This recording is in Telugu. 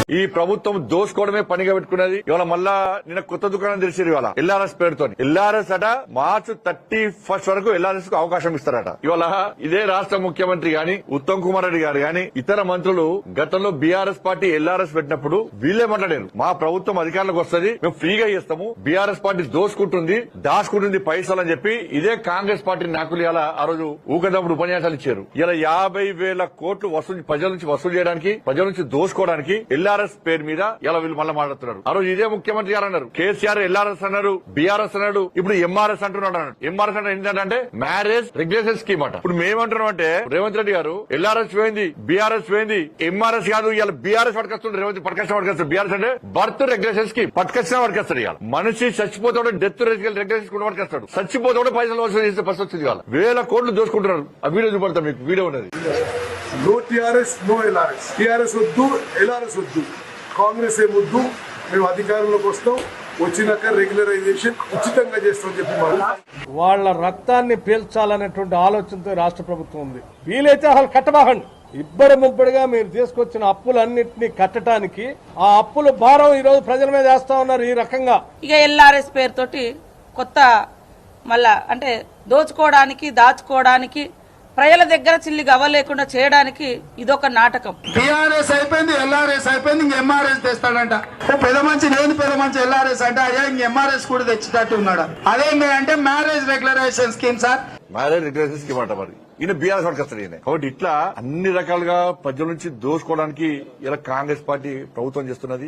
ఈ ప్రభుత్వం దోసుకోవడమే పనిగా పెట్టుకున్నది. ఇవాళ మళ్ళా నిన్న కొత్త దుకాణం తెలిసింది ఇవాళ ఎల్ఆర్ఎస్ పేరుతో. ఎల్ఆర్ఎస్ అట మార్చి 31 వరకు ఎల్ఆర్ఎస్ కు అవకాశం ఇస్తారట. ఇవాళ ఇదే రాష్ట్ర ముఖ్యమంత్రి గాని ఉత్తమ్ కుమార్ రెడ్డి గారు గాని ఇతర మంత్రులు గతంలో బీఆర్ఎస్ పార్టీ ఎల్ఆర్ఎస్ పెట్టినప్పుడు వీళ్ళే మాట్లాడారు, మా ప్రభుత్వం అధికారంలోకి వస్తుంది, మేము ఫ్రీగా చేస్తాము, బీఆర్ఎస్ పార్టీ దోసుకుంటుంది దాచుకుంటుంది పైసలు అని చెప్పి ఇదే కాంగ్రెస్ పార్టీ నాయకులు ఇలా ఆ రోజు ఊకదప్పుడు ఉపన్యాసాలు ఇచ్చారు. ఇలా 50,000 కోట్లు వసూలు ప్రజల నుంచి వసూలు చేయడానికి, ప్రజల నుంచి దోసుకోవడానికి ఎల్ఆర్ఎస్ పేరు మీద ఇలా వీళ్ళు మళ్ళీ మాట్లాడుతున్నారు. ఆ రోజు ఇదే ముఖ్యమంత్రి గారు అన్నారు, కేసీఆర్ ఎల్ఆర్ఎస్ అన్నారు, బీఆర్ఎస్ అన్నాడు, ఇప్పుడు ఎంఆర్ఎస్ అంటున్నాడు అన్నాడు. ఎంఆర్ఎస్ అంటే ఏంటంటే మ్యారేజ్ రెగ్యులేషన్ స్కీమ్ అట. ఇప్పుడు మేమంటున్నాం అంటే రేవంత్ రెడ్డి గారు ఎల్ఆర్ఎస్ పోయింది, బీఆర్ఎస్ పోయింది, ఎంఆర్ఎస్ కాదు ఇలా బీఆర్ఎస్ పట్టుకొస్తుండే. రేవంత్ పట్టుకొచ్చిన బీఆర్ఎస్ అంటే బర్త్ రెగ్యులేషన్ స్కీమ్ పట్టుకొచ్చిన పట్టుకొస్తాడు. ఇవాళ మనిషి చచ్చిపోతాడు డెత్ రెగ్యులేషన్ కూడా పట్టుకొస్తాడు, చచ్చిపోతాడు పైసలు వసూలు చేసే పరిస్థితి వచ్చింది. ఇవాళ 1000 కోట్లు దోసుకుంటున్నారు. ఆ వీడియో చూపడతా మీకు, వీడియో ఉన్నది. No TRS no LRS. TRS వద్దు, ఎల్ఆర్ఎస్ వద్దు, కాంగ్రెస్ ఏ వద్దు, మేము అధికారంలోకి వస్తాం, వచ్చినాక రెగ్యులరైజేషన్ ఉచితంగా చేస్తామని చెప్పి వాళ్ళ రక్తాన్ని పీల్చాలనేటువంటి ఆలోచనతో రాష్ట్ర ప్రభుత్వం ఉంది. వీలైతే అసలు కట్టబాకండి. ఇబ్బడి ముబ్బడిగా మీరు తీసుకొచ్చిన అప్పులన్నింటినీ కట్టడానికి ఆ అప్పుల భారం ఈ రోజు ప్రజల మీద వేస్తా ఉన్నారు ఈ రకంగా. ఇక ఎల్ఆర్ఎస్ పేరుతోటి కొత్త మళ్ళా అంటే దోచుకోవడానికి దాచుకోవడానికి ప్రజల దగ్గర చిల్లి గవ్వలేకుండా చేయడానికి ఇదొక నాటకం. టీఆర్ఎస్ అయిపోయింది, ఎల్ఆర్ఎస్ అయిపోయింది, ఇంక ఎంఆర్ఎస్ తెస్తాడంట. పెద్ద మంచి నేను పెద్ద మంచి ఎల్ఆర్ఎస్ అంటే అయ్యా ఇంక ఎంఆర్ఎస్ కూడా తెచ్చేటట్టు ఉన్నాడు. అదేంటంటే marriage regularization scheme sir, marriage regulation scheme అంట. మరి ఈయన బీఆర్ఎస్ పట్టుకొస్తాడు ఈయన. కాబట్టి ఇట్లా అన్ని రకాలుగా ప్రజల నుంచి దోసుకోవడానికి ఇలా కాంగ్రెస్ పార్టీ ప్రభుత్వం చేస్తున్నది.